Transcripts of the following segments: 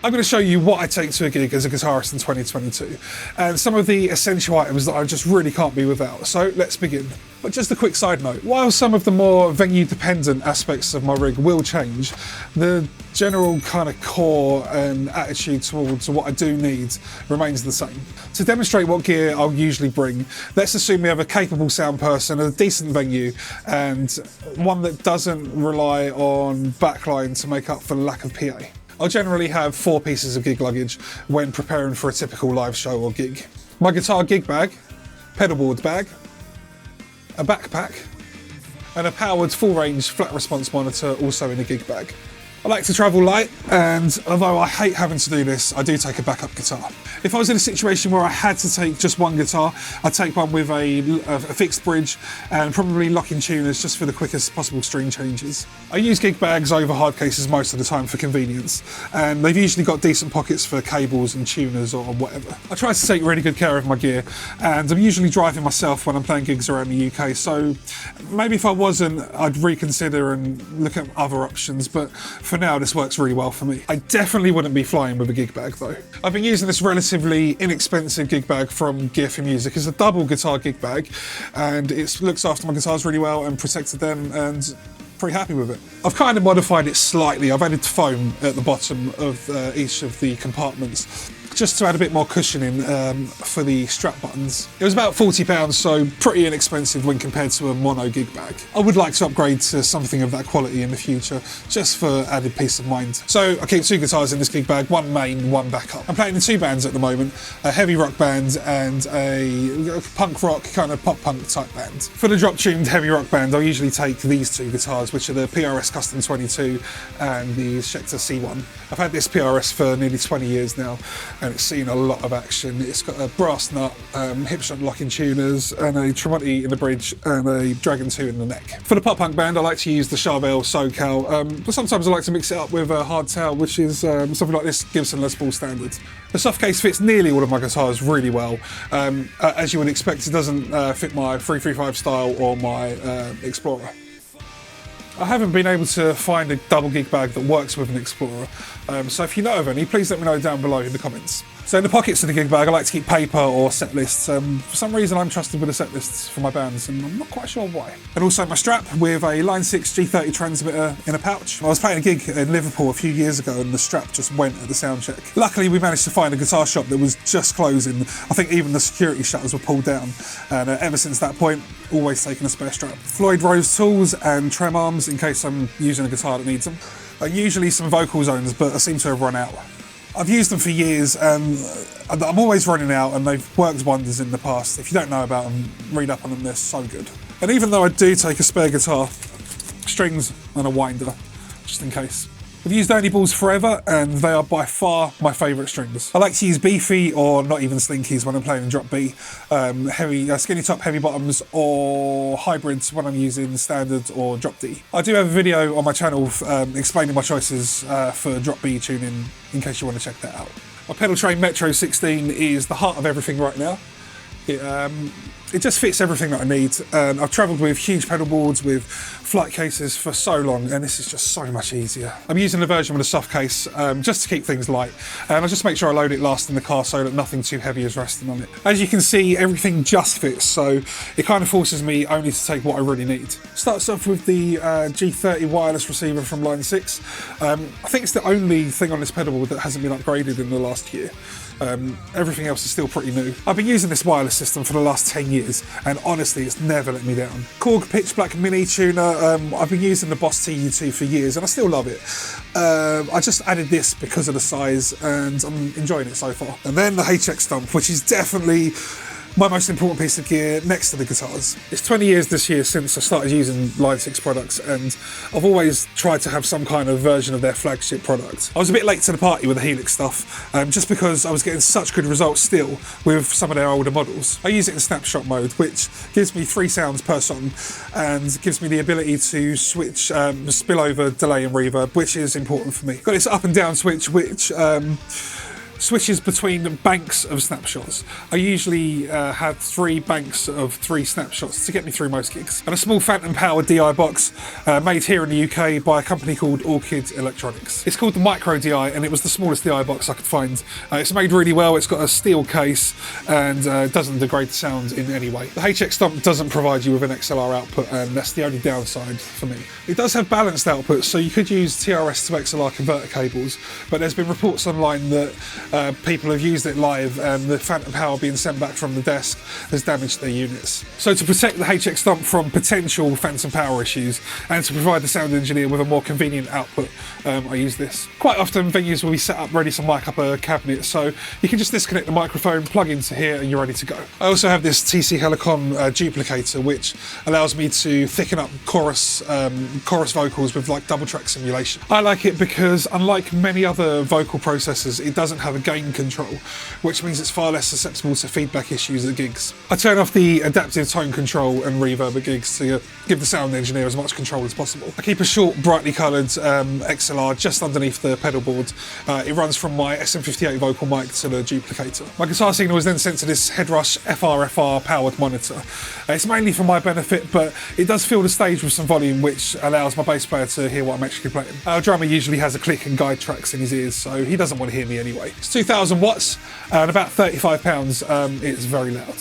I'm going to show you what I take to a gig as a guitarist in 2022 and some of the essential items that I just really can't be without. So let's begin. But just a quick side note, while some of the more venue dependent aspects of my rig will change, the general kind of core and attitude towards what I do need remains the same. To demonstrate what gear I'll usually bring, let's assume we have a capable sound person, a decent venue, and one that doesn't rely on backline to make up for the lack of PA. I'll generally have 4 pieces of gig luggage when preparing for a typical live show or gig. My guitar gig bag, pedalboard bag, a backpack, and a powered full range flat response monitor also in a gig bag. I like to travel light, and although I hate having to do this, I do take a backup guitar. If I was in a situation where I had to take just one guitar, I'd take one with a fixed bridge and probably locking tuners just for the quickest possible string changes. I use gig bags over hard cases most of the time for convenience, and they've usually got decent pockets for cables and tuners or whatever. I try to take really good care of my gear, and I'm usually driving myself when I'm playing gigs around the UK, so maybe if I wasn't, I'd reconsider and look at other options, but for now this works really well for me. I definitely wouldn't be flying with a gig bag though. I've been using this relatively inexpensive gig bag from Gear for Music. It's a double guitar gig bag, and it looks after my guitars really well and protected them, and pretty happy with it. I've kind of modified it slightly. I've added foam at the bottom of each of the compartments just to add a bit more cushioning for the strap buttons. It was about £40, so pretty inexpensive when compared to a mono gig bag. I would like to upgrade to something of that quality in the future, just for added peace of mind. So I keep 2 guitars in this gig bag, 1 main, 1 backup. I'm playing in 2 bands at the moment, a heavy rock band and a punk rock kind of pop punk type band. For the drop tuned heavy rock band, I'll usually take these 2 guitars, which are the PRS Custom 22 and the Schecter C1. I've had this PRS for nearly 20 years now, and it's seen a lot of action. It's got a brass nut, hip shunt locking tuners, and a Tremonti in the bridge, and a Dragon 2 in the neck. For the pop punk band, I like to use the Charvel SoCal, but sometimes I like to mix it up with a hardtail, which is something like this Gibson Les Paul Standard. The soft case fits nearly all of my guitars really well. As you would expect, it doesn't fit my 335 style or my Explorer. I haven't been able to find a double gig bag that works with an Explorer, so if you know of any, please let me know down below in the comments. So in the pockets of the gig bag, I like to keep paper or set lists. For some reason, I'm trusted with the set lists for my bands, and I'm not quite sure why. And also my strap with a Line 6 G30 transmitter in a pouch. I was playing a gig in Liverpool a few years ago, and the strap just went at the sound check. Luckily, we managed to find a guitar shop that was just closing. I think even the security shutters were pulled down, and ever since that point, always taken a spare strap. Floyd Rose tools and trem arms in case I'm using a guitar that needs them. Usually some vocal zones, but I seem to have run out. I've used them for years, and I'm always running out, and they've worked wonders in the past. If you don't know about them, read up on them, they're so good. And even though I do take a spare guitar, strings and a winder, just in case. I've used Only Balls forever, and they are by far my favourite strings. I like to use beefy or not even slinkies when I'm playing in drop B, heavy skinny top, heavy bottoms, or hybrids when I'm using standard or drop D. I do have a video on my channel explaining my choices for drop B tuning, in case you want to check that out. My pedal train Metro 16 is the heart of everything right now. It just fits everything that I need. I've travelled with huge pedal boards with flight cases for so long, and this is just so much easier. I'm using a version with a soft case just to keep things light, and I just make sure I load it last in the car so that nothing too heavy is resting on it. As you can see, everything just fits, so it kind of forces me only to take what I really need. Starts off with the G30 wireless receiver from Line 6. I think it's the only thing on this pedal board that hasn't been upgraded in the last year. Everything else is still pretty new. I've been using this wireless system for the last 10 years, and honestly, it's never let me down. Korg Pitch Black Mini tuner. I've been using the Boss TU2 for years, and I still love it. I just added this because of the size, and I'm enjoying it so far. And then the HELIX Stomp, which is definitely my most important piece of gear next to the guitars. It's 20 years this year since I started using Line 6 products, and I've always tried to have some kind of version of their flagship product. I was a bit late to the party with the HELIX stuff, just because I was getting such good results still with some of their older models. I use it in snapshot mode, which gives me 3 sounds per song and gives me the ability to switch spillover, delay and reverb, which is important for me. Got this up and down switch, which switches between banks of snapshots. I usually have 3 banks of 3 snapshots to get me through most gigs. And a small phantom power DI box made here in the UK by a company called Orchid Electronics. It's called the Micro DI, and it was the smallest DI box I could find. It's made really well, it's got a steel case and doesn't degrade the sound in any way. The HX Stomp doesn't provide you with an XLR output, and that's the only downside for me. It does have balanced outputs, so you could use TRS to XLR converter cables, but there's been reports online that people have used it live and the phantom power being sent back from the desk has damaged their units. So to protect the HX Stomp from potential phantom power issues and to provide the sound engineer with a more convenient output, I use this. Quite often venues will be set up ready to mic up a cabinet, so you can just disconnect the microphone, plug into here, and you're ready to go. I also have this TC Helicon duplicator, which allows me to thicken up chorus vocals with like double track simulation. I like it because unlike many other vocal processors, it doesn't have a gain control, which means it's far less susceptible to feedback issues at gigs. I turn off the adaptive tone control and reverb at gigs to give the sound engineer as much control as possible. I keep a short, brightly coloured XLR just underneath the pedal board. It runs from my SM58 vocal mic to the duplicator. My guitar signal is then sent to this Headrush FRFR powered monitor. It's mainly for my benefit, but it does fill the stage with some volume, which allows my bass player to hear what I'm actually playing. Our drummer usually has a click and guide tracks in his ears, so he doesn't want to hear me anyway. It's 2,000 watts and about 35 pounds. It's very loud.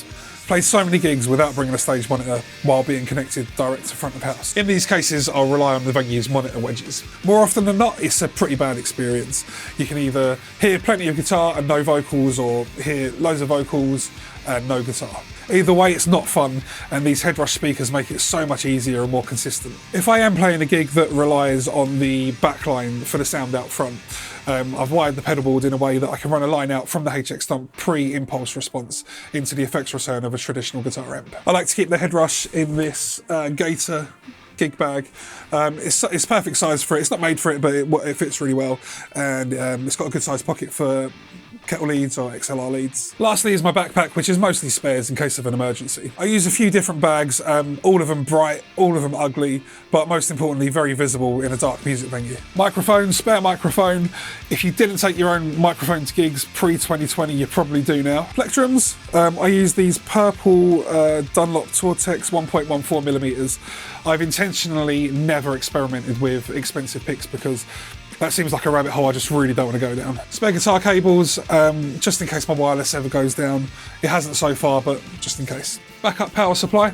Played so many gigs without bringing a stage monitor while being connected direct to front of house. In these cases, I'll rely on the venue's monitor wedges. More often than not, it's a pretty bad experience. You can either hear plenty of guitar and no vocals, or hear loads of vocals and no guitar. Either way, it's not fun, and these Headrush speakers make it so much easier and more consistent. If I am playing a gig that relies on the backline for the sound out front, I've wired the pedalboard in a way that I can run a line out from the HX Stomp pre-impulse response into the effects return of a traditional guitar amp. I like to keep the Headrush in this Gator gig bag. It's perfect size for it. It's not made for it, but it fits really well, and it's got a good size pocket for kettle leads or XLR leads. Lastly is my backpack, which is mostly spares in case of an emergency. I use a few different bags, all of them bright, all of them ugly, but most importantly very visible in a dark music venue. Microphone, spare microphone. If you didn't take your own microphone to gigs pre-2020, you probably do now. Plectrums, I use these purple Dunlop Tortex 1.14mm. I've intentionally never experimented with expensive picks because that seems like a rabbit hole I just really don't want to go down. Spare guitar cables, just in case my wireless ever goes down. It hasn't so far, but just in case. Backup power supply.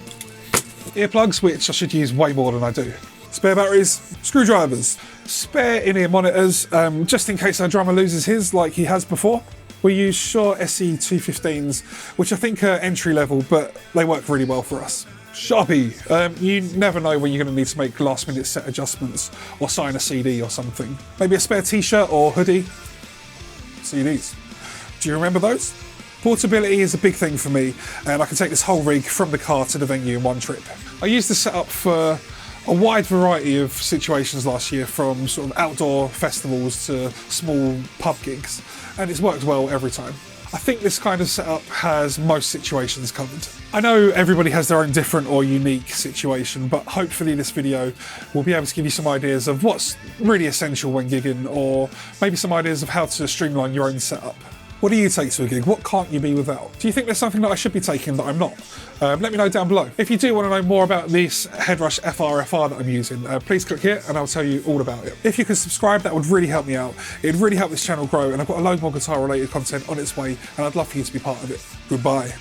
Earplugs, which I should use way more than I do. Spare batteries, screwdrivers. Spare in-ear monitors, just in case our drummer loses his like he has before. We use Shure SE215s, which I think are entry level, but they work really well for us. Sharpie. You never know when you're going to need to make last minute set adjustments or sign a CD or something. Maybe a spare t-shirt or hoodie. CDs. Do you remember those? Portability is a big thing for me, and I can take this whole rig from the car to the venue in one trip. I used the setup for a wide variety of situations last year, from sort of outdoor festivals to small pub gigs, and it's worked well every time. I think this kind of setup has most situations covered. I know everybody has their own different or unique situation, but hopefully this video will be able to give you some ideas of what's really essential when gigging, or maybe some ideas of how to streamline your own setup. What do you take to a gig? What can't you be without? Do you think there's something that I should be taking that I'm not? Let me know down below. If you do want to know more about this Headrush FRFR that I'm using, please click here and I'll tell you all about it. If you could subscribe, that would really help me out. It'd really help this channel grow, and I've got a load more guitar related content on its way, and I'd love for you to be part of it. Goodbye.